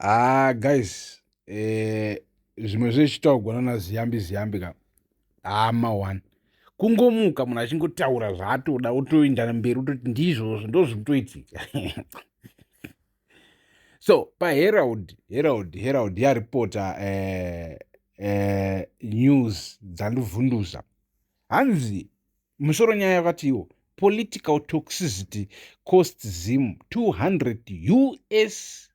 Guys, zvimwe zvezvitaugwa nana ziyambi ka maone kungomuka munhu achingotaura zvaatoda otoenda mberi utoti ndizvozvo ndo zvinotoitika. So paherald yaripota news dzandivhundusa hanzi musoro nyaya yakatiwo political toxicity cost Zim 200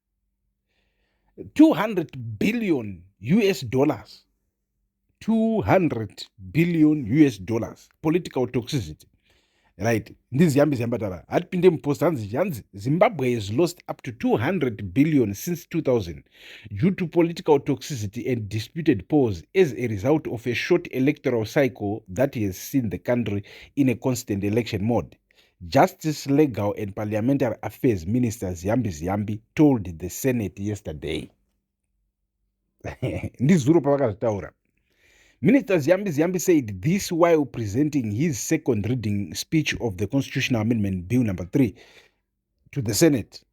billion US dollars. 200 billion US dollars. Political toxicity. Right. This Zambia had been imposed hanzi Zimbabwe has lost up to 200 billion since 2000 due to political toxicity and disputed polls as a result of a short electoral cycle that has seen the country in a constant election mode. Justice, Legal and Parliamentary Affairs Minister Ziyambi told the Senate yesterday. Ndizuro pavakazvitaura. Minister Ziyambi said this while presenting his second reading speech of the Constitutional Amendment Bill number 3 to the Senate.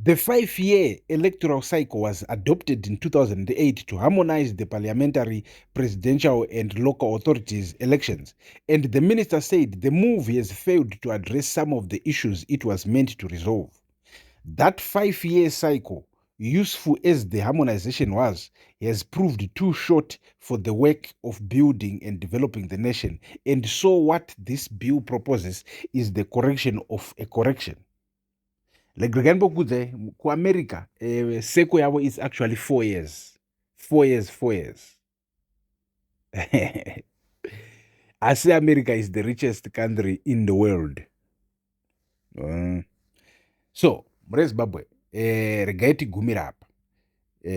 The 5-year electoral cycle was adopted in 2008 to harmonize the parliamentary, presidential, and local authorities elections. And the minister said the move has failed to address some of the issues it was meant to resolve. That 5-year cycle, useful as the harmonization was, has proved too short for the work of building and developing the nation. And so what this bill proposes is the correction of a correction. Like ku America, cycle yavo is actually 4 years. 4 years. I say America is the richest country in the world. So, Zimbabwe, regai tigumira apa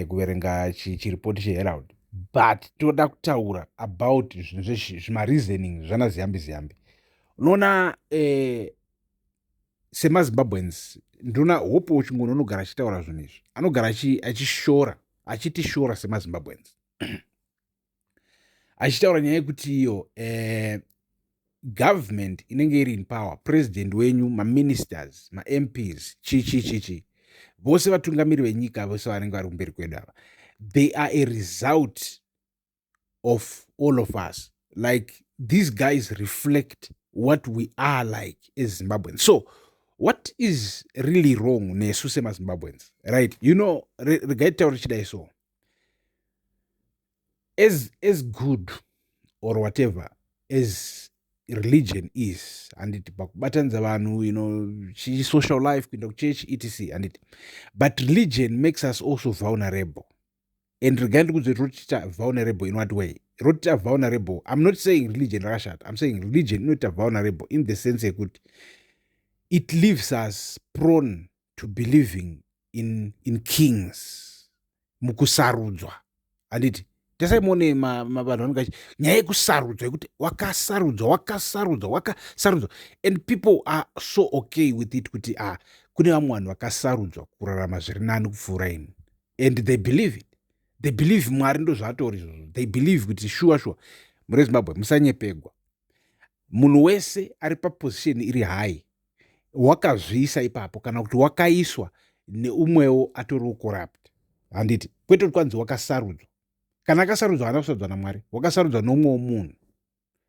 kuverenga chiripoti cheherald, but toda kutaura about zvimareasoning zvana ziyambi. Unoona semazimbabweans ndona hope uchingono unogara achitaura zvinhu izvi, anogara achitishora semazimbabweans achitaura nyaya yekuti iyo government inenge iri in power, president wenyu, maministers, mamps, chichi vose vatungamiri venyika vose vanenge vari kumberi kwedu ava, they are a result of all of us. Like, these guys reflect what we are like as Zimbabweans. So what is really wrong nesu semazimbabweans, right? You know, regai taura chidai so as good or whatever as religion is, and it pakubatanidza vanhu, you know, social life, kuenda kuchurch, etc, and it, but religion makes us also vulnerable. And regai ndikudze rotiita vulnerable in what way? Rotiita vulnerable, I'm not saying religion rakashata, I'm saying religion inoita vulnerable in the sense yekuti it leaves us prone to believing in kings, mukusarudzwa. And it tasaimone vanhu vanenge nyaya yekusarudzwa yekuti wakasarudzwa, and people are so okay with it kuti kune vamwe vanhu vakasarudzwa kurarama zviri nani kupfuura imi, and they believe it. They believe Mwari ndo zvatori izvozvo. They believe kuti sure muri Zimbabwe musanyepegwa, munhu wese ari paposition iri high wakazviisa ipapo kana kuti wakaiswa neumwewo atoriwo corrupt. Handiti kwete kuti kwanzi wakasarudzwa, kana akasarudzwa haana kusarudzwa naMwari, wakasarudzwa noumwewo munhu.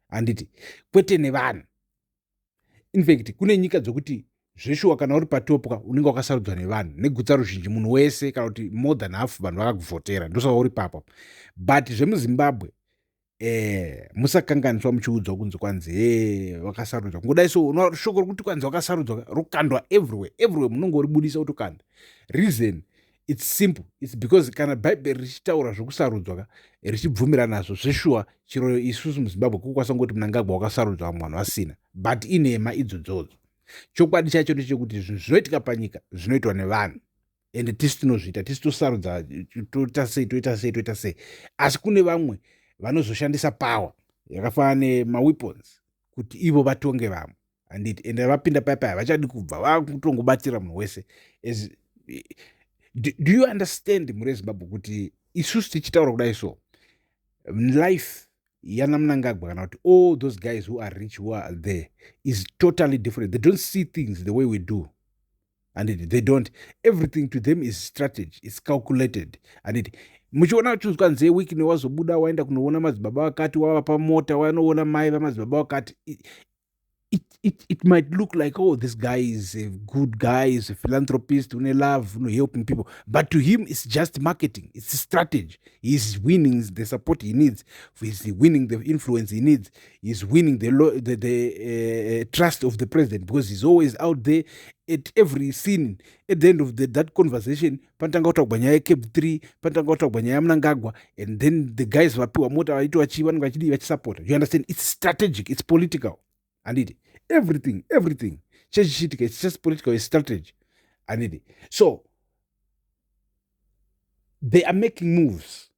Handiti kwete nevanhu. In fact kune nyika dzokuti zveshuwa kana uri patopwa unenge wakasarudzwa nevanhu, negutsa ruzhinji, munhu wese, kana kuti more than half vanhu vakakuvhotera ndosaka uri papo. But zvemuzimbabwe musakanganiswa muchiudzwa kunzi kwanzi wakasarudzwa ngodai. So shoko rokuti kwanzi wakasarudzwa rokandwa everywhere munongo ribudisa kutokanda. Reason, it's simple, it's because kana bhaibheri richitaura zvokusarudzwa richibvumira nazvo zveshuwa, chiro isusu muzimbabwe kukwanisa ngoti Mnangagwa wakasarudzwa vamwe vanhu vasina, but inhema idzodzodzo. Chokwadi chacho ndechekuti zvinhu zvinoitika panyika zvinoitwa nevanhu, and tisi tinozviita, tisi tosarudza toita sei, asi kune vamwe vanozoshandisa power yakafanana nemaweapons kuti ivo vatonge vamwe, and vapinda paya vachadi kubva vakutongobatira munhu wese. Do you understand muri Zimbabwe kuti isusu tichitaura kudai so life yana Mnangagwa kana kuti all those guys who are rich who are there is totally different. They don't see things the way we do. and they don't. Everything to them is strategy, it's calculated. And muchiona chuzwa nzee wiki newazobuda waenda kunoona madzibaba vakati wava pamota wanoona mai vamadzibaba vakati, it might look like, oh, this guy is a good guy, is a philanthropist, une love, helping people. But to him, it's just marketing. It's a strategy. He's winning the support he needs. He's winning the influence he needs. He's winning the trust of the president, because he's always out there at every scene. At the end of that conversation, pantanga kutaura nyaya Cape 3, pantanga kutaura nyaya Mnangagwa, and then the guys vapiwa mota vaitwa chi vanenge vachidi vachisupport. You understand? It's strategic. It's political. And everything chechichitika, it's just political, it's strategy. And so they are making moves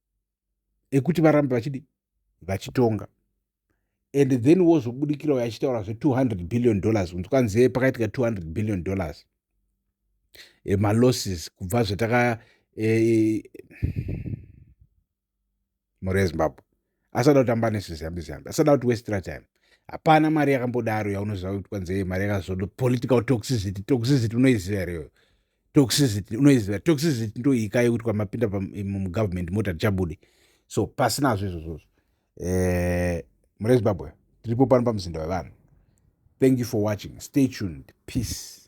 ekuti varambe vachitonga. And then wozobudikira yachitaura $200 billion, unzwanzee pakaitika $200 billion malosses kubva zvataka mhuri yezimbabwe asada kutamba neseziyambi asada kuti westera time. Hapana mari yakambodaro yaunoziva kuti kwanzee mari yakazodo political toxicity unoiziva here. Toxicity ndo ika yekuti kwamapinda mugovernment mota tichabude. So pasinazvo izvozvo mhuri yezimbabwe tiripo pano pamuzinda wevanhu. Thank you for watching. Stay tuned. Peace.